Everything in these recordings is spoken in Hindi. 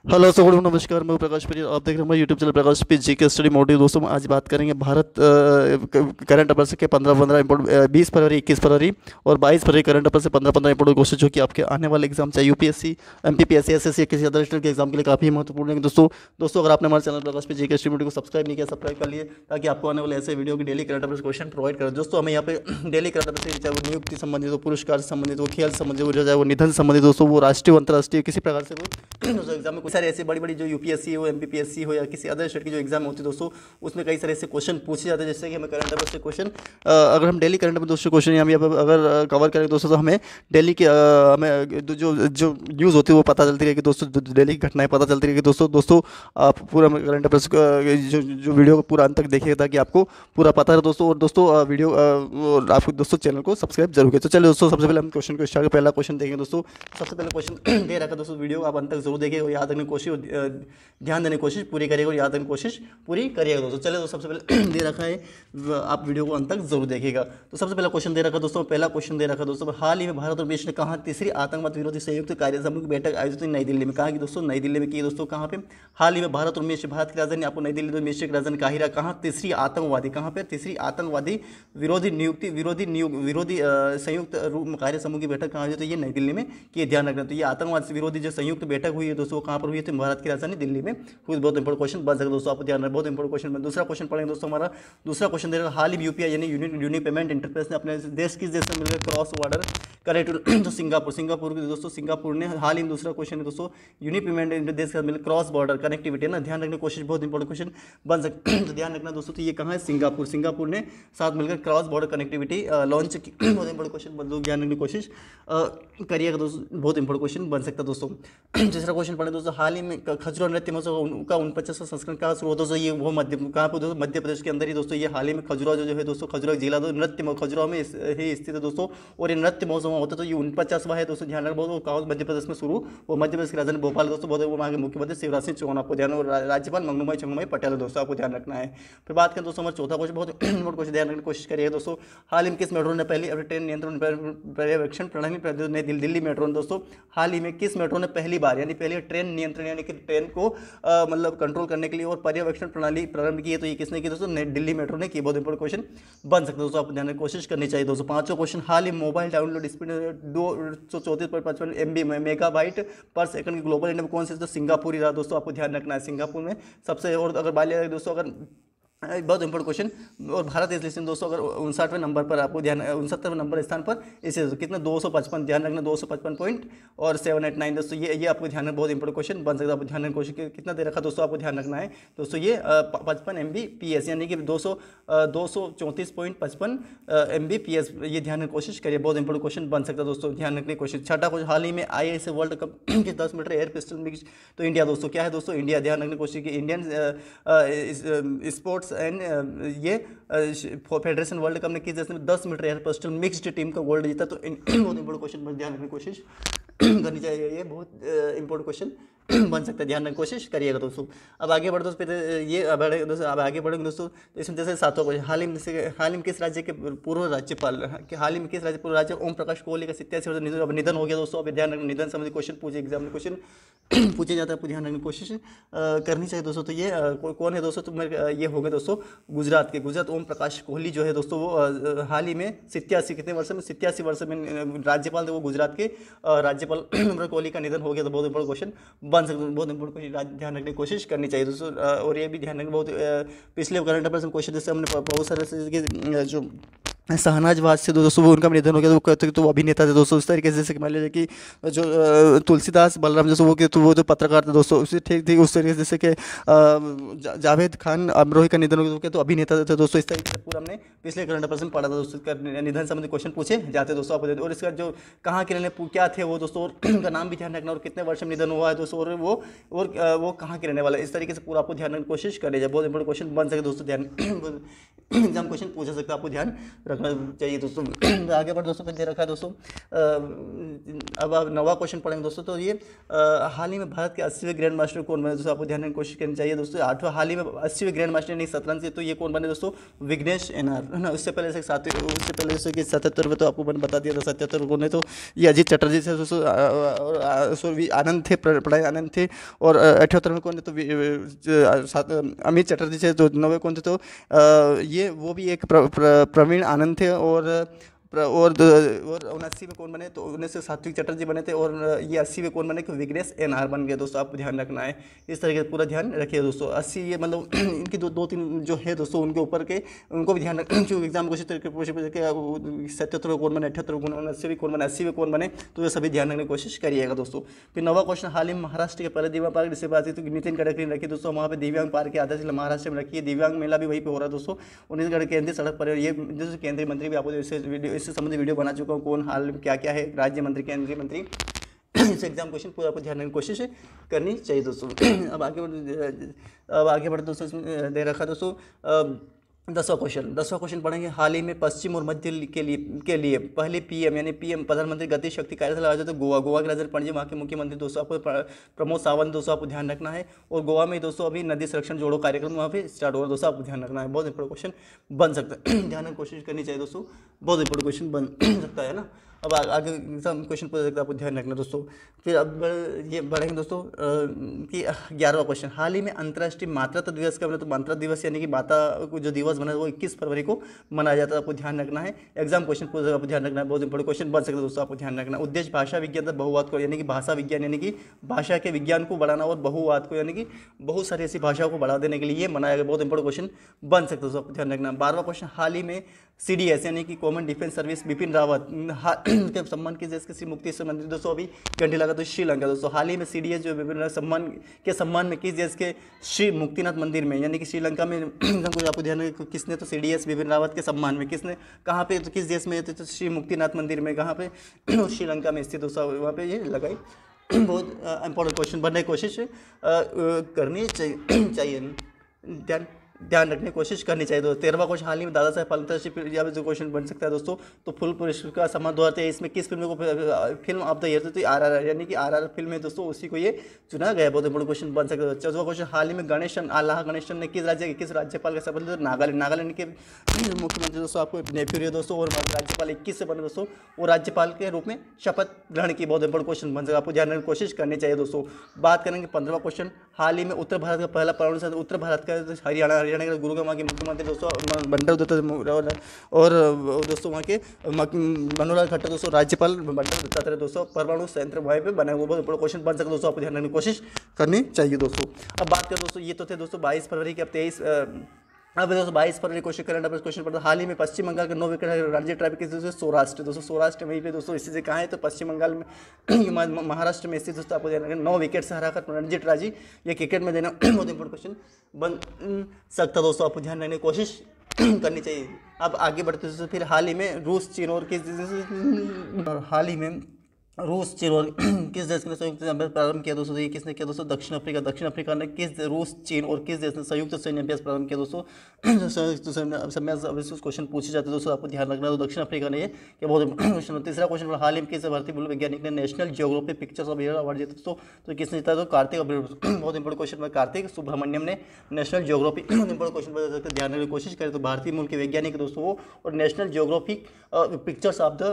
हेलो सो गुड नमस्कार। मैं प्रकाश परी, आप देख रहे हैं हमारे यूट्यूब चैनल प्रकाश पी जी के स्टडी मोटिव। दोस्तों आज बात करेंगे भारत करंट अफेयर्स के 15 इंपोर्टेंट 20 फरवरी 21 फरवरी और 22 फरवरी करंट अफेयर से 15 इंपोर्टेंट क्वेश्चन जो कि आपके आने वाले एग्जाम चाहे यूपीएससी एमपीपीएससी एसएससी या किसी अदर स्टेट के एग्जाम के लिए काफ़ी महत्वपूर्ण है। दोस्तों दोस्तों अगर आपने हमारे चैनल प्रकाश पी जी के स्टडी मोटिव को सब्सक्राइब नहीं किया, सब्सक्राइब कर लिए ताकि आपको आने वाले ऐसे वीडियो की daily current affairs question provide करें। दोस्तों हमें यहाँ पे डेली करंट अफेयर्स चाहे वो नियुक्ति संबंधित हो, पुरस्कार से संबंधित हो, खेल से संबंधित हो, चाहे वो निधन संबंधित दोस्तों वो राष्ट्रीय अंतर्राष्ट्रीय किसी प्रकार से दोस्तों एग्जाम में कुछ सारे ऐसे बड़ी बड़ी जो यूपीएससी हो, एमपीपीएससी हो या किसी अदर स्टेट की जो एग्जाम होती है दोस्तों, उसमें कई सारे ऐसे क्वेश्चन पूछे जाते हैं जैसे कि हमें करंट अफेयर से क्वेश्चन अगर हम डेली करंट अफेयर दोस्तों क्वेश्चन यहाँ पे अगर कवर करें दोस्तों तो हमें डेली के हमें जो जो न्यूज़ होती है वो पता चलती रहेगी दोस्तों, डेली की घटनाएं पता चलती रहेगी दोस्तों। दोस्तों आप पूरा करंट अफेयर जो वीडियो को पूरा अंत तक देखिएगा ताकि आपको पूरा पता है दोस्तों। और दोस्तों वीडियो आपको दोस्तों चैनल को सब्सक्राइब जरूर करें। तो चलिए दोस्तों सबसे पहले हम क्वेश्चन को स्टार्ट पहला क्वेश्चन देखेंगे दोस्तों। सबसे पहले क्वेश्चन दे रखा है दोस्तों, वीडियो आप अंत तक जरूर देखिएगा और याद रखने की कोशिश ध्यान देने की कोशिश पूरी करिएगा और याद रखने की कोशिश पूरी करिएगा दोस्तों। चलिए तो सबसे पहले दे रखा है, आप वीडियो को अंत तक जरूर देखिएगा। तो सबसे पहला क्वेश्चन दे रखा है दोस्तों, पहला क्वेश्चन दे रखा है दोस्तों, हाल ही में भारत और विश्व ने कहा तीसरी आतंकवाद विरोधी संयुक्त कार्य समूह की बैठक आयोजित हुई नई दिल्ली में। कहा कि दोस्तों नई दिल्ली में की दोस्तों, कहाँ पे हाल ही में भारत और मिस्र, भारत की राजधानी आपको नई दिल्ली, तो मिस्र की राजधानी काहिरा, कहाँ तीसरी आतंकवादी, कहाँ पे तीसरी आतंकवादी विरोधी नियुक्ति विरोधी संयुक्त कार्य समूह की बैठक कहाँ हुई, तो ये नई दिल्ली में, कि ध्यान रखना। तो ये आतंकवाद विरोधी जो संयुक्त बैठक हुई है दोस्तों, कहाँ पर हुई है, तो भारत की राजधानी दिल्ली में हुई। बहुत इंपॉर्टेंट क्वेश्चन बन सकता दोस्तों, आपको ध्यान रखना, बहुत इंपॉर्टेंट क्वेश्चन। दूसरा क्वेश्चन पढ़ेंगे दोस्तों, हमारा दूसरा क्वेश्चन दे रहा है, हाल ही यूपीआई यानी यूनिक पेमेंट इंटरफेस ने अपने देश किस देश में मिलकर क्रॉस बॉर्डर कनेक्ट तो सिंगापुर की दोस्तों, सिंगापुर ने हाल ही में, दूसरा क्वेश्चन है दोस्तों, यूनिक पेमेंट देश के मिलकर क्रॉस बॉर्डर कनेक्टिविटी है ना, ध्यान रखने की कोशिश, बहुत इंपॉर्टेंट क्वेश्चन बन सकता है। तो ध्यान रखना दोस्तों, तो ये कहाँ है, सिंगापुर ने साथ मिलकर क्रॉस बॉर्डर कनेक्टिविटी लॉन्च की। बहुत इंपॉर्टेंट क्वेश्चन ध्यान रखने की कोशिश करिएगा दोस्तों, बहुत इंपॉर्टेंट क्वेश्चन बन सकता है दोस्तों। तीसरा क्वेश्चन पढ़े दोस्तों, हाल ही में खजुराहो नृत्य महोत्सव का 49वां संस्करण कहाँ शुरू होता है, ये वो कहाँ पर दोस्तों, मध्य प्रदेश के अंदर ही दोस्तों। ये हाल ही में खजुराहो जो है दोस्तों, खजुराहो जिला तो नृत्य खजुराहो में ही स्थित है दोस्तों, और ये नृत्य महोत्सव होता है, तो ये 49वां है दोस्तों। ध्यान रखना, बहुत कहाँ मध्य प्रदेश में शुरू, वो मध्य प्रदेश की राजधानी भोपाल दोस्तों, बहुत वहाँ के मुख्यमंत्री शिवराज सिंह चौहान, आपको ध्यान, राज्यपाल मंगनूभाई चंगनूभाई पटेल दोस्तों, आपको ध्यान रखना है। फिर बात करें दोस्तों हमारा चौथा क्वेश्चन, बहुत इंपॉर्टेंट क्वेश्चन, ध्यान रखने की कोशिश करिए दोस्तों, हाल ही में किस मेट्रो ने पहली ट्रेन नियंत्रण पर्यवेक्षण प्रणाली दिल्ली मेट्रो दोस्तों, हाल ही में किस मेट्रो ने पहली बार यानी पहले ट्रेन नियंत्रण यानी कि ट्रेन को मतलब कंट्रोल करने के लिए और पर्यवेक्षण प्रणाली प्रारंभ की है, तो ये किसने की दोस्तों, दिल्ली मेट्रो ने की। बहुत इंपॉर्टेंट क्वेश्चन बन सकता है दोस्तों, आप ध्यान की कोशिश करनी चाहिए दोस्तों। पांचवा क्वेश्चन, हाल ही mobile download speed 234.55 MB megabyte पर सेकंड की ग्लोबल इंडेक्स में कौन से, तो सिंगापुर ही रहा दोस्तों, आपको ध्यान रखना है, सिंगापुर में सबसे। और अगर बात दोस्तों, अगर बहुत इंपॉर्टेंट क्वेश्चन, और भारत इस लिस्ट में दोस्तों अगर 59वें नंबर पर, आपको ध्यान 69वें नंबर स्थान पर इसे कितना 255, ध्यान रखना 255 पॉइंट और 789 दोस्तों, ये आपको ध्यान रखना, बहुत इंपॉर्टेंट क्वेश्चन बन सकता है, आपको ध्यान रखने की कोशिश, कितना दे रखा दोस्तों, आपको ध्यान रखना है दोस्तों, ये 55 MBPS यानी कि 234.55 MBPS, ये ध्यान रखने की कोशिश करिए, बहुत इंपॉर्टेंट क्वेश्चन बन सकता है दोस्तों, ध्यान रखने की कोशिश। छठा क्वेश्चन, हाल ही में IAC वर्ल्ड कप के 10 मीटर एयर पिस्टल मिक्स, तो इंडिया दोस्तों, क्या है दोस्तों, इंडिया, ध्यान रखने की कोशिश की, इंडियन स्पोर्ट्स एंड ये फेडरेशन वर्ल्ड कप ने किस देश में 10 metre air pistol mixed team का गोल्ड जीता, तो बहुत इंपॉर्टेंट क्वेश्चन पर ध्यान रखने की कोशिश करनी चाहिए, ये बहुत इंपॉर्टेंट क्वेश्चन बन सकता है, ध्यान रखने की कोशिश करिएगा दोस्तों। अब आगे बढ़ दोस्तों, फिर ये बढ़े दोस्तों, अब आगे बढ़ेंगे दोस्तों, तो इसमें जैसे सातवां क्वेश्चन, हाल ही में किस राज्य के पूर्व राज्यपाल, हाल ही में किस राज्य पूर्व राज्य ओम प्रकाश कोहली का 87 वर्ष निधन हो गया दोस्तों। अब ध्यान रखना, निधन संबंधी क्वेश्चन पूछे एग्जाम में, क्वेश्चन पूछे जाता है, आपको ध्यान रखने की कोशिश करनी चाहिए दोस्तों। तो ये कौन है दोस्तों, तो ये हो गए दोस्तों गुजरात ओम प्रकाश कोहली जो है दोस्तों, वो हाल ही में 87 कितने वर्ष में 87 वर्ष में राज्यपाल थे वो, गुजरात के राज्यपाल कोहली का निधन हो गया, तो बहुत इंपॉर्टेंट क्वेश्चन बन सकते हैं, बहुत इंपॉर्टेंट क्वेश्चन ध्यान रखने की कोशिश करनी चाहिए दोस्तों। और ये भी ध्यान रखना, बहुत पिछले करंट अफेयर्स में क्वेश्चन जैसे हमने बहुत सारे जो शहनाज वाज से दोस्तों, वो उनका निधन हो गया, तो वो कहते तो वो अभिनेता थे दोस्तों, इस तरीके से जैसे कि मान लीजिए कि जो तुलसीदास बलराम जैसे वो जो पत्रकार थे दोस्तों, उसी ठीक उस तरीके से जैसे कि जावेद खान अमरोही का निधन हो गया, तो अभिनेता थे दोस्तों। इस तरीके से पूरा हमने पिछले करंट अफेयर्स में पढ़ा था दोस्तों, इसका निधन संबंधी क्वेश्चन पूछे जाते दोस्तों आप, और इसका जो कहाँ के रहने क्या थे वो दोस्तों, और उनका नाम भी ध्यान रखना, और कितने वर्ष में निधन हुआ है दोस्तों, और वो कहाँ के रहने वाला है, इस तरीके से पूरा आपको ध्यान रखने की कोशिश करिए, बहुत इंपॉर्टेंट क्वेश्चन बन सके दोस्तों, ध्यान एग्जाम क्वेश्चन पूछा सकता है, आपको ध्यान रखना। रखना चाहिए दोस्तों। आगे बढ़ दोस्तों, फिर दे रखा है दोस्तों। अब आप 9वां क्वेश्चन पढ़ेंगे दोस्तों। तो ये हाल ही में भारत के 80वें ग्रैंड मास्टर कौन बने दोस्तों, आपको ध्यान रखने की कोशिश करनी चाहिए दोस्तों। 8वां हाल ही में 80वें ग्रैंड मास्टर यानी शतरंज से, तो ये कौन बने दोस्तों, विघ्नेश एनआर, है ना। उससे पहले जैसे कि 77 में तो आपको मैंने बता दिया था 77 कौन है, तो ये अजीत चटर्जी से दोस्तों, और आनंद थे, प्रणय आनंद थे। और 78 में कौन थे, तो अमित चटर्जी से। तो 90 कौन थे, तो ये वो भी एक प्रवीण आनंद थे। और 79 में कौन बने, तो 19 से सात्विक चटर्जी बने थे। और ये 80 में कौन बने, कि विघ्नेश एनआर बन गए दोस्तों, आपको ध्यान रखना है। इस तरीके से पूरा ध्यान रखिए दोस्तों। 80 ये मतलब इनकी दो तीन जो है दोस्तों, उनके ऊपर के उनको भी ध्यान रखना, जो एग्जाम कोशिश करके 77 में कौन बने, 78 में कौन बने, 80 में कौन बने, 80 में कौन बने, तो ये सभी ध्यान रखने की कोशिश करिएगा दोस्तों। फिर 9वां क्वेश्चन, हाल ही में महाराष्ट्र के पहले दिव्यांग पार्क जिससे बात है, तो नितिन गडकरी ने रखी दोस्तों। वहाँ पे दिव्यांग पार्क की आधारशिला महाराष्ट्र में रखी है। दिव्यांग मेला भी वहीं पे हो रहा है दोस्तों। 19 गडकरी केंद्रीय सड़क पर, ये जो केंद्रीय मंत्री भी आपको इससे संबंधित वीडियो बना चुका हूँ, कौन हाल में क्या क्या है, राज्य मंत्री, केंद्रीय मंत्री। इस एग्जाम क्वेश्चन पूरा आपको ध्यान रखने की कोशिश करनी चाहिए दोस्तों। अब आगे बढ़ते दोस्तों, इसमें दे रखा दोस्तों 10वां क्वेश्चन पढ़ेंगे। हाल ही में पश्चिम और मध्य के लिए पहले पीएम यानी पीएम प्रधानमंत्री गति शक्ति कार्यशाला आयोजित, तो गोवा की राजधानी पणजी, वहाँ के मुख्यमंत्री दोस्तों आपको प्रमोद सावंत दोस्तों, आपको ध्यान रखना है। और गोवा में दोस्तों अभी नदी संरक्षण जोड़ो कार्यक्रम वहाँ पे स्टार्ट हो रहा है दोस्तों, आपको ध्यान रखना है। बहुत इंपॉर्टेंट क्वेश्चन बन सकता है, ध्यान रखने की कोशिश करनी चाहिए दोस्तों, बहुत इंपॉर्टेंट क्वेश्चन बन सकता है ना। अब आगे एग्जाम क्वेश्चन पूछ सकता है, आपको ध्यान रखना दोस्तों। फिर अब ये बढ़ेंगे दोस्तों कि 11वां क्वेश्चन, हाल ही में अंतर्राष्ट्रीय मातृत्व दिवस का बना, तो मातृत्व दिवस यानी कि माता को जो दिवस बना वो 21 फरवरी को मनाया जाता है, आपको ध्यान रखना है। एग्जाम क्वेश्चन पूछ सकता है, आपको ध्यान रखना है, बहुत इंपॉर्टेंट क्वेश्चन बन सकता है दोस्तों, आपको ध्यान रखना है। उद्देश्य भाषा विज्ञान तथा बहुवाद को, यानी कि भाषा विज्ञान यानी कि भाषा के विज्ञान को बढ़ाना, और बहुवाद को यानी कि बहुत सारी ऐसी भाषाओं को बढ़ा देने के लिए मनाया गया, बहुत इंपॉर्टेंट क्वेश्चन बन सकता है दोस्तों, आपको ध्यान रखना है। 12वां क्वेश्चन, हाल ही में CDS यानी कि common defence service Bipin Rawat के सम्मान किस देश के श्री मुक्ति से मंत्री दोस्तों अभी घंटे लगा, तो श्रीलंका दोस्तों। हाल ही में CDS जो बिपिन सम्मान में किस देश के श्री मुक्तिनाथ मंदिर में यानी कि श्रीलंका में आपको ध्यान रखना, किसने, तो CDS बिपिन रावत के सम्मान में किसने, कहाँ पे, तो किस देश में, तो श्री मुक्तिनाथ मंदिर में, कहाँ पे, श्रीलंका में स्थित दोस्तों, वहाँ पे ये लगाई। बहुत इंपॉर्टेंट क्वेश्चन बनने की कोशिश करनी चाहिए, ध्यान रखने की कोशिश करनी चाहिए दोस्तों। 13वां क्वेश्चन, हाल ही में दादा साहेब फाल्के यहाँ जो क्वेश्चन बन सकता है दोस्तों, तो फुल पुरस्कार सम्मान 2023 में किस फिल्म को फिल्म ऑफ द ईयर, तो RRR यानी कि RRR फिल्म है दोस्तों, उसी को ये चुना गया, बहुत इंपॉर्टेंट क्वेश्चन बन सकता है। 14वां क्वेश्चन, हाल ही में गणेशन ने किस राज्यपाल का शपथ लिया, तो नागालैंड के मुख्यमंत्री दोस्तों, आपको नेफ्यू दोस्तों, और राज्यपाल 21 से बने दोस्तों, वो राज्यपाल के रूप में शपथ ग्रहण की, बहुत इंपॉर्टेंट क्वेश्चन बन सकता है, आपको ध्यान रखने की कोशिश करनी चाहिए दोस्तों। बात करेंगे 15वां क्वेश्चन, हाल ही में उत्तर भारत का पहला परमाणु संयंत्र, उत्तर भारत का हरियाणा के गुरुग्राम के मुख्यमंत्री दोस्तों बंडारू दत्तात्रेय, और दोस्तों वहाँ के मनोहर खट्टर दोस्तों राज्यपाल बंडारू दत्तात्रेय दोस्तों, परमाणु संयंत्र वहाँ पे बना, वो बहुत बड़ा क्वेश्चन बन सकता है दोस्तों, आपको ध्यान रखने की कोशिश करनी चाहिए दोस्तों। अब बात करें दोस्तों, ये तो थे दोस्तों 22 फरवरी के, अब 23 अब दोस्तों 22 फरवरी क्वेश्चन पढ़ता, हाल ही में पश्चिम बंगाल के 9 विकेट रणजी ट्रॉफी किस दोस्तों, सौराष्ट्र दोस्तों, सौराष्ट्र वहीं पे दोस्तों स्थित कहाँ है, तो पश्चिम बंगाल में महाराष्ट्र में स्थित दोस्तों, आपको ध्यान रखना, 9 विकेट से हराकर रणजी ट्रॉफी ये क्रिकेट में देना बहुत इंपॉर्टेंट क्वेश्चन बन सकता दोस्तों, आपको ध्यान रखने की कोशिश करनी चाहिए। अब आगे बढ़ते दोस्तों, फिर हाल ही में रूस, चीन और किस देश ने संयुक्त अभ्यास प्रारंभ किया दोस्तों, ये किसने किया दोस्तों, दक्षिण अफ्रीका ने रूस, चीन और किस देश ने संयुक्त सैन्य अभ्यास प्रारंभ किया दोस्तों, संयुक्त सैन्य अभ्यास क्वेश्चन पूछे जाते हैं दोस्तों, आपको ध्यान रखना, तो दक्षिण अफ्रीका ने ये बहुत क्वेश्चन। तीसरा क्वेश्चन, हाल ही में किस भारतीय मूल वैज्ञानिक ने national geography pictures of year award जीता दोस्तों, तो किसने जीता, तो कार्तिक, बहुत इंपॉर्टेंट क्वेश्चन, कार्तिक सुब्रमण्यम ने नेशनल जियोग्राफी, बहुत इंपॉर्टेंट क्वेश्चन बता सकते, ध्यान रखने की कोशिश करें, तो भारतीय मूल के वैज्ञानिक दोस्तों वो, और national geographic pictures of the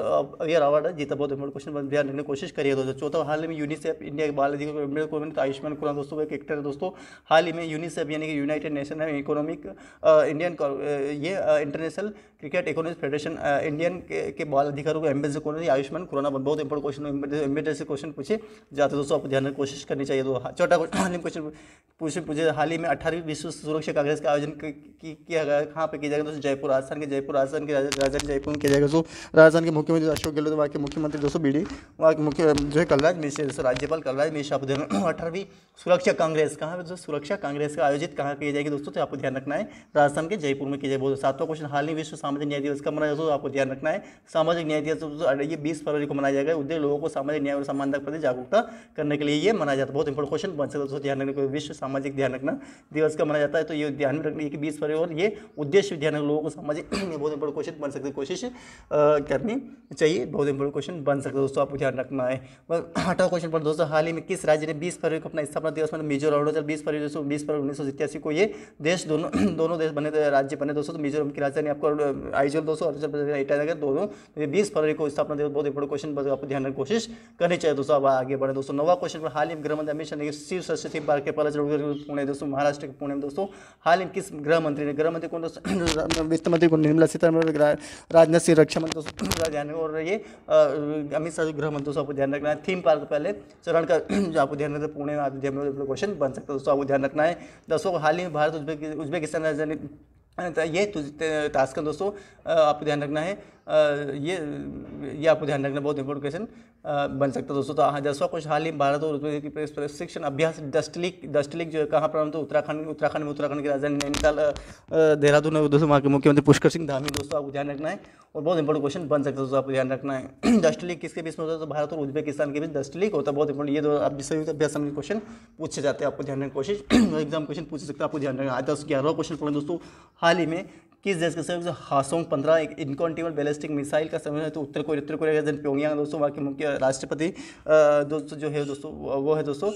year award जीता, बहुत इंपॉर्टेंट क्वेश्चन ध्यान रखने की कोशिश करिए दोस्तों। चौथा, हाल में यूनिसेफ इंडिया के बाल अधिकार तो आयुष्मान खुराना दोस्तों एक एक्टर है दोस्तों, हाल ही में यूनिसेफ यानी कि यूनाइटेड नेशन इकोनॉमिक इंडियन ये international cricket economic federation Indian के बाल अधिकारों को एम्बेसडर कौन है, आयुष्मान खुराना, बहुत इंपॉर्टेंट क्वेश्चन, एम्बेसडर से क्वेश्चन पूछे जाते दोस्तों, आपको ध्यान रखने की कोशिश करनी चाहिए। तो चौथा क्वेश्चन पूछे, हाल ही में 18वीं विश्व सुरक्षा कांग्रेस का आयोजन किया गया, कहाँ पे किया जाएगा दोस्तों, जयपुर, राजस्थान की राजधानी जयपुर में किया जाएगा दोस्तों। राजस्थान के मुख्यमंत्री अशोक गहलोत, वहाँ के मुख्यमंत्री दोस्तों BD, वहाँ के मुख्य जो है कलराज मिश्र दोस्तों, राज्यपाल कलराज मिश्र, आपको ध्यान। 18वीं सुरक्षा कांग्रेस कहाँ पे दोस्तों, सुरक्षा कांग्रेस का आयोजित कहाँ की जाएगी दोस्तों, तो आपको ध्यान रखना है, राजस्थान के जयपुर में की जाएगी। 7वां क्वेश्चन, हाल ही विश्व सामाजिक न्याय दिवस कब मनाया जाता है, आपको ध्यान रखना है। सामाजिक न्याय दिवस ये 20 फरवरी को मनाया जाएगा। उद्देश्य लोगों को सामाजिक न्याय और समानता के प्रति जागरूकता करने के लिए ये मनाया जाता है। बहुत इंपॉर्टेंट क्वेश्चन बन सकता है दोस्तों, ध्यान रखने को। विश्व सामाजिक ध्यान रखना दिवस कब मनाया जाता है, तो ये ध्यान में रखने की 20 फरवरी, और ये उद्देश्य ध्यान लोगों को सामाजिक बहुत इंपॉर्टेंट क्वेश्चन बन सकते हैं, कोशिश करनी चाहिए। बहुत इंपॉर्टेंट क्वेश्चन बन सकता है दोस्तों, आपको ध्यान रखना है। 8वां क्वेश्चन पर दोस्तों, हाल ही में किस राज्य ने 20 फरवरी को अपना स्थापना दिवस मतलब मिजोरम अरुणाचल 20 फरवरी 1987 को ये देश दोनों देश बने, राज्य बने दोस्तों। तो मिजोरम की राजधानी आपको आइजोल दोस्तों, अरुणाचल प्रदेश ईटानगर दोनों। तो ये 20 फरवरी को स्थापना दिवस, बहुत इंपॉर्टेंट क्वेश्चन आपको ध्यान रखने की कोशिश करनी चाहिए दोस्तों। अब आगे बढ़े दोस्तों, 9वां क्वेश्चन पर, हाल ही में गृह मंत्री अमित शाह ने शीर्ष थी भारत के पहले पुणे दोस्तों, महाराष्ट्र के पुणे में दोस्तों। हाल ही में किस गृह मंत्री ने, गृह मंत्री कौन दोस्तों, वित्त मंत्री को निर्मला सीतारमण, राजनाथ सिंह रक्षा मंत्री दोस्तों ध्यान, और ये अमित शाह गृह मंत्री दोस्तों, आपको ध्यान रखना है। थीम पार्क पहले चरण का जो आपको ध्यान रखना है, पुणे में क्वेश्चन बन सकता है दोस्तों, आपको ध्यान रखना है। 10वां, हाल ही में भारत उज्बेकिस्तान राजधानी ये ताशकंद दोस्तों, आपको ध्यान रखना है। ये आपको ध्यान रखना, बहुत इंपॉर्टेंट क्वेश्चन बन सकता है दोस्तों। तो 10वां क्वेश्चन, हाल ही में भारत और उज्बेकिस्तान की प्रशिक्षण अभ्यास डस्ट लीग जो है कहाँ प्रारंभ, उत्तराखंड की राजधानी नैनीताल देहरादून है दोस्तों, वहाँ के मुख्यमंत्री पुष्कर सिंह धामी दोस्तों, आपको ध्यान रखना है। और बहुत इंपॉर्टेंट क्वेश्चन बन सकता है दोस्तों, आपको ध्यान रखना है। डस्ट लीग किसके बीच में होता है, तो भारत और उज्बेकिस्तान के बीच डस्ट लीग होता है, बहुत इंपॉर्टेंट। ये दो आप संयुक्त अभ्यास संबंधी क्वेश्चन पूछे जाते हैं, आपको ध्यान रखने की कोशिश, एग्जाम क्वेश्चन पूछ सकते हैं, आपको ध्यान रखना। आज 11वां क्वेश्चन पढ़ें दोस्तों, हाल ही में किस देश के सहयोग से हासोंग 15 एक इनकॉन्टिनेंटल बैलिस्टिक मिसाइल का समय है, तो उत्तर कोरिया का प्योंगयांग दोस्तों, वहाँ के मुख्य राष्ट्रपति दोस्तों जो है दोस्तों, वो है दोस्तों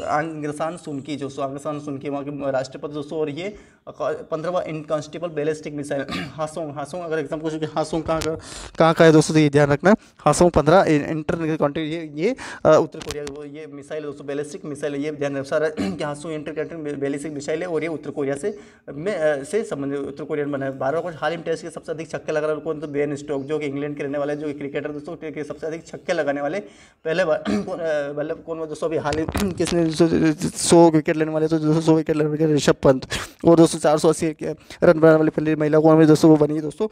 आंग सान सुकी दोस्तों, आंग सान सुकी वहाँ के राष्ट्रपति दोस्तों। और ये 15वां इनकॉन्स्टेबल बैलिस्टिक मिसाइल हासोंग अगर एग्जाम क्वेश्चन हासोंग कहाँ का है दोस्तों, तो ये ध्यान रखना। हासोंग 15 इंटर कॉन्टिनेंटल ये उत्तर कोरिया ये मिसाइल दोस्तों, बैलिस्टिक मिसाइल, ये ध्यान रखना सारा कि Hasong inter continental ballistic missile है, और ये उत्तर कोरिया से संबंधित उत्तर कोरियन बना है। 12वां क्वेश्चन, हाल ही में टेस्ट के सबसे अधिक छक्के लगा रहे कौन, तो बेन स्टोक्स जो कि इंग्लैंड के रहने वाले जो क्रिकेटर दोस्तों, के सबसे अधिक छक्के लगाने वाले पहले मतलब कौन दोस्तों, अभी हाल ही किसने 100 विकेट लेने वाले, तो 100 विकेट लेने वाले ऋषभ पंत। और दोस्तों 480 रन बनाने वाली पहली महिला कौन है दोस्तों, वो बनी दोस्तों,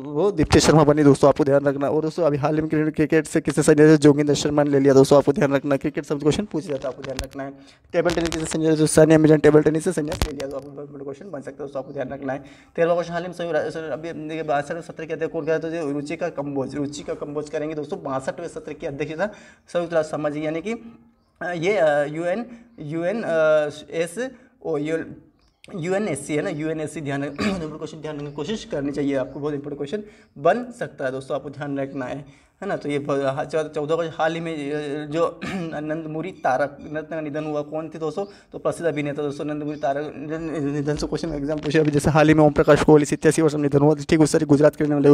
वो दीप्ति शर्मा बनी दोस्तों, आपको ध्यान रखना। और दोस्तों अभी हाल ही में क्रिकेट से किसने संजय जोगिंदर शर्मा ने ले लिया दोस्तों, आपको ध्यान रखना। क्रिकेट सब क्वेश्चन पूछ जाता है, आपको ध्यान रखना है। टेबल टेनिस किससे संजय सानिया मिर्जा टेबल टेनिस से संन्यास ले लिया, तो आपको क्वेश्चन बन सकता है दोस्तों, आपको ध्यान रखना है। 13वां क्वेश्चन, हाल ही में अभी 62वें सत्र के अध्यक्ष कौन क्या, तो रुचिका कंबोज करेंगे दोस्तों। 62वें सत्र की अध्यक्षता संयुक्त राष्ट्र समाज, यानी कि ये यूएनएससी है ना, यूएनएससी ध्यान क्वेश्चन ध्यान रखने की कोशिश करनी चाहिए आपको, बहुत इंपॉर्टेंट क्वेश्चन बन सकता है दोस्तों, आपको ध्यान रखना है ना। तो ये 14 को हाल ही में जो नंदमुरी तारक रत्न का निधन हुआ कौन थे दोस्तों, तो प्रसिद्ध अभिनेता दोस्तों नंदमुरी तारक निधन से क्वेश्चन एग्जाम पूछे अभी, जैसे हाल ही में ओम प्रकाश कोहली 87 वर्ष में निधन हुआ, ठीक उस तरह गुजरात के रहने वाले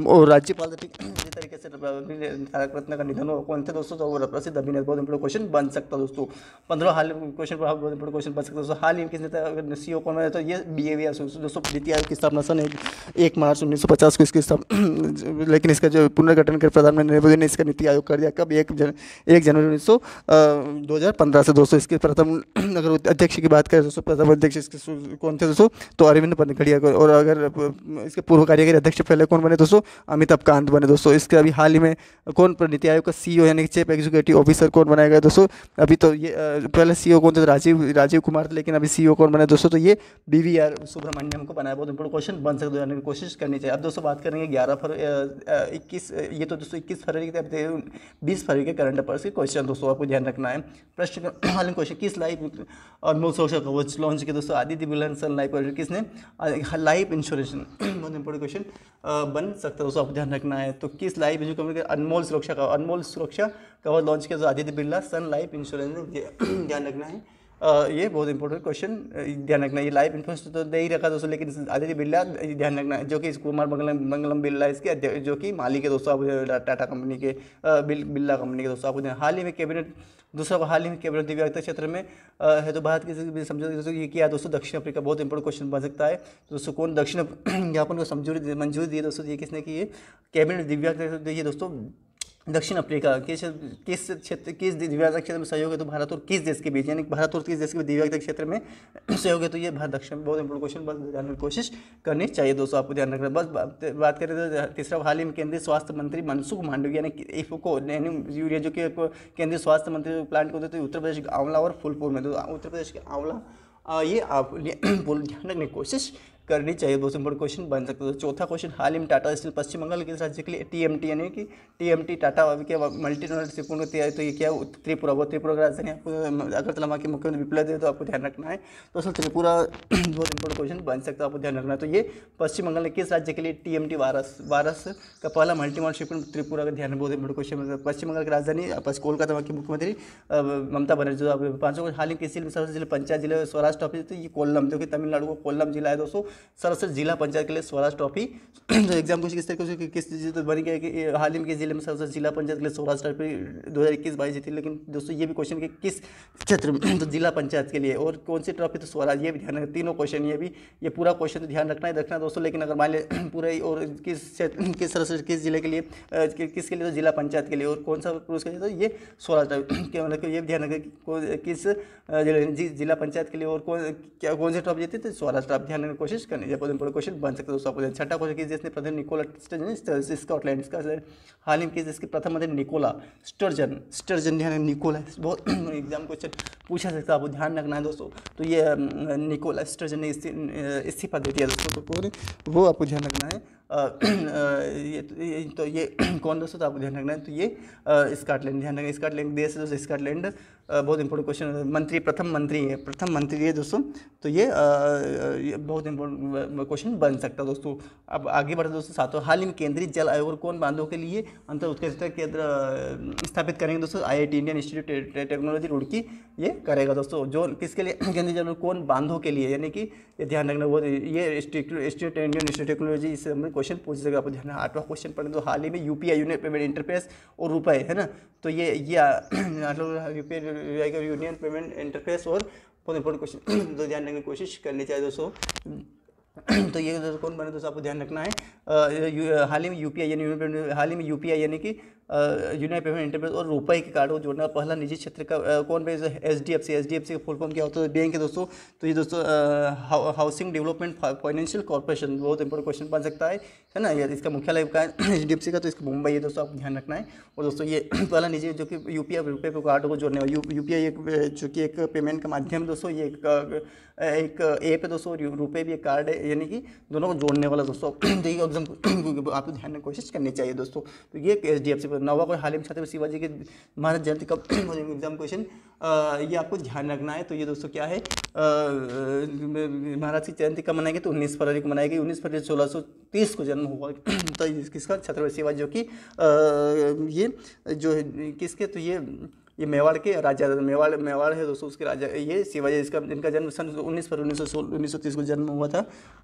और राज्यपाल ठीक इसी तरीके से तारक रत्न का निधन हुआ कौन थे दोस्तों, तो प्रसिद्ध अभिनेता, बहुत इंपॉर्टेंट क्वेश्चन बन सकता है दोस्तों। 15 हाल क्वेश्चन पर बहुत इंपॉर्टेंट क्वेश्चन बन सकता है दोस्तों। हाल ही में किसने सीईओ कौन है, तो ये BAVR दोस्तों, नीति आयोग की स्थापना सन 1 मार्च 1950 को इसकी स्थापना, लेकिन इसका जो पुनर्गठन कर प्रधानमंत्री नरेंद्र मोदी ने इसका नीति आयोग कर दिया, कब 1 जनवरी 2015 से दोस्तों। इसके प्रथम अगर अध्यक्ष की बात करें दोस्तों, प्रथम अध्यक्ष इसके कौन थे दोस्तों, तो अरविंद पनखड़िया। और अगर इसके पूर्व कार्यकारी अध्यक्ष पहले कौन बने दोस्तों, अमिताभ कांत बने दोस्तों। इसके अभी हाल ही में कौन नीति आयोग का CEO यानी चीफ एग्जीक्यूटिव ऑफिसर कौन बनाया गया दोस्तों, अभी तो ये पहले CEO कौन थे, राजीव कुमार थे, लेकिन अभी CEO कौन बने दोस्तों, तो ये BVR सुब्रमण्यम को बनाया, बहुत इंपॉर्टेंट क्वेश्चन बन सकते हैं, कोशिश करनी चाहिए। अब दोस्तों बात करेंगे 21 ये तो दोस्तों 21 फरवरी के 20 फरवरी के करंट अफेयर्स के क्वेश्चन दोस्तों, आपको ध्यान रखना है। प्रश्न हाल में क्वेश्चन, किस लाइफ अनमोल सुरक्षा कवच लॉन्च किया दोस्तों, आदित्य बिरला सन लाइफ किसने, लाइफ इंश्योरेंस, बहुत इंपॉर्टेंट क्वेश्चन बन सकता है दोस्तों, आपको ध्यान रखना है। तो किस लाइफ इंश्योरेंस अनमोल सुरक्षा कवच लॉन्च किया, तो आदित्य बिरला सन लाइफ इंश्योरेंस, ध्यान रखना है। ये बहुत इंपॉर्टेंट क्वेश्चन ध्यान रखना है। ये लाइफ इंश्योरेंस तो दे ही रखा दोस्तों, लेकिन आदित्य बिरला ध्यान रखना है, जो कि कुमार मंगलम बिरला इसके जो कि मालिक है दोस्तों, आप टाटा कंपनी के बिरला कंपनी के दोस्तों, आपको हाल ही में कैबिनेट दूसरा को हाल ही में कैबिनेट दिव्यांगता क्षेत्र में है, तो भारत के समझौते दोस्तों ये किया दोस्तों, दक्षिण अफ्रीका, बहुत इंपॉर्टेंट क्वेश्चन बन सकता है दोस्तों। कौन दक्षिण ज्ञापन को मंजूरी दी दोस्तों, ये किसने की है, कैबिनेट दिव्यांगता ये दोस्तों दक्षिण अफ्रीका। किस दिव्यांगता क्षेत्र में सहयोग है, तो भारत और किस देश के बीच, यानी भारत और किस देश के बीच दिव्यांगता क्षेत्र में सहयोग है, तो ये भारत दक्षिण, बहुत इंपॉर्टेंट क्वेश्चन बस जानने की कोशिश करनी चाहिए दोस्तों, आपको ध्यान रखना। बस बात करें तो तीसरा हाल ही में केंद्रीय स्वास्थ्य मंत्री मनसुख मांडविया ने इफको यूरिया जो कि केंद्रीय स्वास्थ्य मंत्री प्लांट को देते उत्तर प्रदेश के आंवला और फूलपुर में, तो उत्तर प्रदेश के आंवला ये आप ध्यान रखने की कोशिश करनी चाहिए। दोस्तों इंपॉर्टेंट क्वेश्चन बन सकता है। चौथा क्वेश्चन, हाल ही में टाटा स्टील पश्चिम बंगाल किस राज्य के लिए TMT यानी कि TMT टाटा क्या मल्टीनेशनल शिपमेंट होती है, तो ये क्या त्रिपुरा, वो त्रिपुरा की राजधानी आपको अगरतला, वहाँ के मुख्यमंत्री विप्लव देव, तो आपको ध्यान रखना है। दोस्तों त्रिपुरा बहुत इंपॉर्टेंट क्वेश्चन बन सकता है, आपको ध्यान रखना है। तो ये पश्चिम बंगाल किस राज्य के लिए TMT वारस का पहला मल्टीनेशनल शिपमेंट त्रिपुरा का ध्यान, बहुत इंपॉर्टेंट क्वेश्चन। पश्चिम बंगाल की राजधानी कोलकाता, वहाँ की मुख्यमंत्री ममता बनर्जी। जो पाँचों हाल ही किसी सरस्वती जिले पंचायत जिले स्वराज ट्रॉफी, तो ये कोल्लम, जो कि तमिलनाडु को कोल्लम जिला है दोस्तों, सरस्वती जिला पंचायत के लिए स्वराज ट्रॉफी। तो एग्जाम कुछ किस तरीके से किस तो बन गया कि हाल ही में किस जिले में सरस्वती जिला पंचायत के लिए स्वराज ट्रॉफी 2021-22 जीती। लेकिन दोस्तों ये भी क्वेश्चन कि किस क्षेत्र में, तो जिला पंचायत के लिए, और कौन सी ट्रॉफी, तो स्वराज। ये भी ध्यान रखना, तीनों क्वेश्चन ये पूरा क्वेश्चन तो ध्यान रखना है दोस्तों। लेकिन अगर मान ले पूरा ही, और किस सरस्वती किस जिले के लिए, किसके लिए, तो जिला पंचायत के लिए, और कौन सा पुरस्कार, तो ये स्वराज ट्रॉफी क्या मतलब, ये ध्यान रखें कि किस जिला पंचायत के लिए और कौन से ट्रॉफी जीती, तो स्वराज ट्रॉफी ध्यान रखने की कोशिश करनी है। बहुत इंपॉर्टेंट क्वेश्चन बन सकता है दोस्तों। छठा क्वेश्चन, किस देश ने प्रधान निकोला स्कॉटलैंड, इसका हाल ही में किस देश के प्रथम मंत्री निकोला स्टर्जन ध्यान निकोला, बहुत एग्जाम क्वेश्चन पूछा सकता है, आपको ध्यान रखना है दोस्तों। तो ये निकोला स्टर्जन ने इस्तीफा दे दिया दोस्तों, तो वो आपको ध्यान रखना है। ये कौन दोस्तों, तो आपको ध्यान रखना है। तो ये स्कॉटलैंड, ध्यान रखना, स्कॉटलैंड देश है दोस्तों, स्कॉटलैंड बहुत इंपॉर्टेंट क्वेश्चन। प्रथम मंत्री है दोस्तों। तो ये बहुत इंपॉर्टेंट क्वेश्चन बन सकता है दोस्तों। अब आगे बढ़ते दोस्तों। सातों, हाल ही में केंद्रीय जल आयोग कौन बांधों के लिए अंतर उत्कृष्टता केंद्र स्थापित करेंगे दोस्तों, IIT Indian institute technology Roorkee ये करेगा दोस्तों। जो किसके लिए, केंद्रीय जल कौन बांधों के लिए, यानी कि ये ध्यान रखना, वो ये इंस्टीट्यूट इंडियन इंस्टीट्यूट टेक्नोलॉजी, इससे क्वेश्चन पूछ सकेगा, आपको ध्यान। आठवां क्वेश्चन पढ़ें तो, हाल ही में UPI यूनियन पेमेंट इंटरफेस और रुपए है ना, तो ये UPI का यूनियन पेमेंट इंटरफेस और बहुत इंपॉर्टेंट क्वेश्चन तो ध्यान रखने की कोशिश करनी चाहिए दोस्तों। तो ये कौन बने दोस्तों, आपको ध्यान रखना है। हाल ही में UPI यानी कि यूनियन पेमेंट इंटरफेस और रुपए के कार्ड को जोड़ना पहला निजी क्षेत्र का कौन है, HDFC का फुल फॉर्म क्या होता है, बैंक है दोस्तों। तो ये दोस्तों हाउसिंग डेवलपमेंट फाइनेंशियल कॉर्पोरेशन, बहुत इंपॉर्टेंट क्वेश्चन बन सकता है ना। ये इसका मुख्यालय का HDFC का, तो इसका मुंबई है दोस्तों, आपको ध्यान रखना है। और दोस्तों ये पहला निजी जो कि UPI रुपये के कार्ड को जोड़ने वाला, UPI जो कि एक पेमेंट का माध्यम है दोस्तों, ये एक ऐप है दोस्तों, रुपये भी एक कार्ड है, यानी कि दोनों को जोड़ने वाला दोस्तों। तो ये एग्जाम आपको ध्यान रखने की कोशिश करनी चाहिए दोस्तों। तो ये HDFC पर। नौवां को, हाल ही में छत्रपति शिवाजी के महाराज जयंती कब एग्जाम क्वेश्चन, ये आपको ध्यान रखना है। तो ये दोस्तों क्या है, महाराज की जयंती कब मनाएंगे, तो 19 फरवरी को मनाएगी। 19 फरवरी 1630 को जन्म हुआ। तो किसका, छत्रपति शिवाजी, जो कि ये जो है किसके, तो ये मेवाड़ के राजा, मेवाड़ है दोस्तों, उसके राजा ये शिवाजी, इनका जन्म सन 19 फरवरी 1930 को जन्म हुआ था।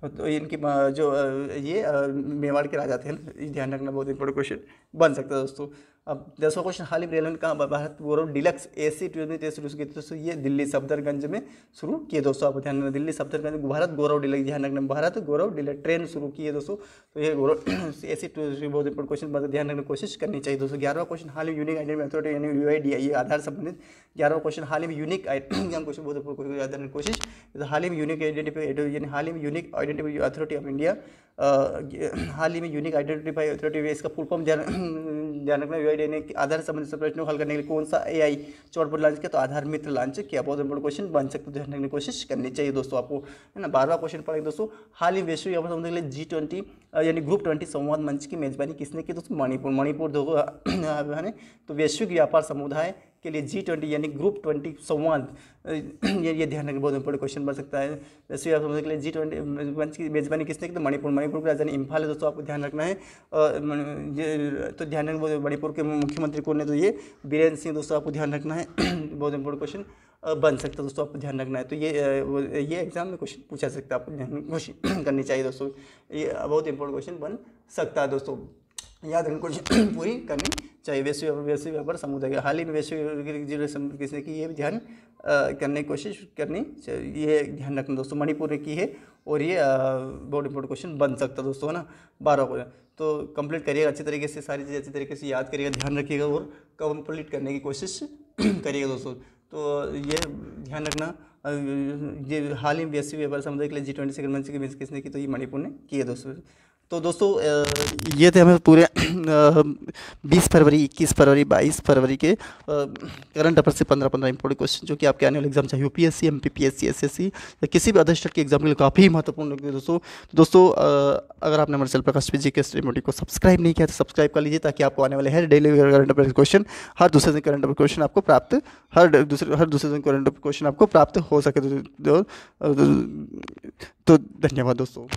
तो इनकी जो ये मेवाड़ के राजा थे, ध्यान रखना, बहुत इंपॉर्टेंट क्वेश्चन बन सकता है दोस्तों। अब 10वां क्वेश्चन, हाल ही में रेलवे ने कहा भारत गौरव डीलक्स AC ट्रेन शुरू की, दोस्तों ये दिल्ली सफदरगंज में शुरू किए दोस्तों, आपको ध्यान रखना, दिल्ली सफदरगंज भारत गौरव डीलक्स, ध्यान रखना, भारत गौरव डीलक्स ट्रेन शुरू की है दोस्तों। तो ये गौरव AC बहुत इंपॉर्टेंट क्वेश्चन ध्यान रखने की कोशिश करनी चाहिए दोस्तों। 11वां क्वेश्चन, हाल ही यूनिक आइडेंटिटी अथॉरिटी यानी UID, ये आधार संबंधित। 11वां क्वेश्चन, हाल ही में यूनिक क्वेश्चन बहुत इंपॉर्टेंट याद रखने की कोशिश, हाल ही में यूनिक आइडेंटिटी यानी हाल ही में unique identity authority of India, हाल ही में यूनिक आइडेंटिफाई अथॉरिटी, इसका फुल फॉर्म ध्यान रखना। UID ने आधार संबंधित प्रश्नों को हल करने के लिए कौन सा AI चौटबोर्ड लॉन्च किया, तो आधार मित्र लॉन्च किया, बहुत इंपॉर्टेंट क्वेश्चन बन सकते, ध्यान रखने की कोशिश करनी चाहिए दोस्तों आपको, है ना। 12वां क्वेश्चन पढ़ेंगे दोस्तों, हाल ही वैश्विक व्यापार समुदाय के लिए G20 यानी ग्रुप 20 संवाद मंच की मेजबानी किसने की, दोस्तों मणिपुर है। तो वैश्विक व्यापार समुदाय के लिए G20 यानी ग्रुप 20 संवाद, ये ध्यान रखना, बहुत इंपॉर्टेंट क्वेश्चन बन सकता है। वैश्विक व्यापार समुदाय के लिए G20 मंच की मेजबानी किसने की, तो मणिपुर की राजधानी इम्फाल है दोस्तों, आपको ध्यान रखना है। ये तो ध्यान रखना, मणिपुर के मुख्यमंत्री कौन है, तो ये बीरेन्द्र सिंह दोस्तों, आपको ध्यान रखना है। बहुत इंपॉर्टेंट क्वेश्चन बन सकता है दोस्तों, आपको ध्यान रखना है। तो ये एग्जाम में क्वेश्चन पूछा सकता है, आपको ध्यान कोशिश करनी चाहिए दोस्तों, ये बहुत इंपॉर्टेंट क्वेश्चन बन सकता है दोस्तों, याद रखने कोशिश पूरी करनी चाहिए। वैश्विक व्यापार समुदाय हाल ही में वैश्विक किसने की, ये भी ध्यान करने की कोशिश करनी चाहिए, ये ध्यान रखना दोस्तों, मणिपुर ने की है। और ये बहुत इंपॉर्टेंट क्वेश्चन बन सकता है दोस्तों, है ना। 12 को तो कंप्लीट करिएगा अच्छी तरीके से, सारी चीज़ें अच्छी तरीके से याद करिएगा, ध्यान रखिएगा और कंप्लीट करने की कोशिश करिएगा दोस्तों। तो ये ध्यान रखना, ये हाल ही में वैश्विक व्यापार समुदाय के लिए G20 सेकंड मंच की किसने की, तो ये मणिपुर ने की है दोस्तों। तो दोस्तों ये थे हमें पूरे 20 फरवरी, 21 फरवरी, 22 फरवरी के करंट अफेयर से 15-15 इंपॉर्टेंट क्वेश्चन जो कि आपके आने वाले एग्जाम चाहे यूपीएससी, एमपीपीएससी, एसएससी या किसी भी अदर स्टेट के एग्जाम के लिए काफ़ी महत्वपूर्ण होंगे दोस्तों। अगर आपने हमारे चैनल प्रकाश पीजी के स्टडी मोटी को सब्सक्राइब नहीं किया तो सब्सक्राइब कर लीजिए, ताकि आपको आने वाले हर डेली करंट अफेयर क्वेश्चन, हर दूसरे दिन करंट अफेयर क्वेश्चन आपको प्राप्त, हर दूसरे दिन करंट अफेयर क्वेश्चन आपको प्राप्त हो सके। तो धन्यवाद दोस्तों।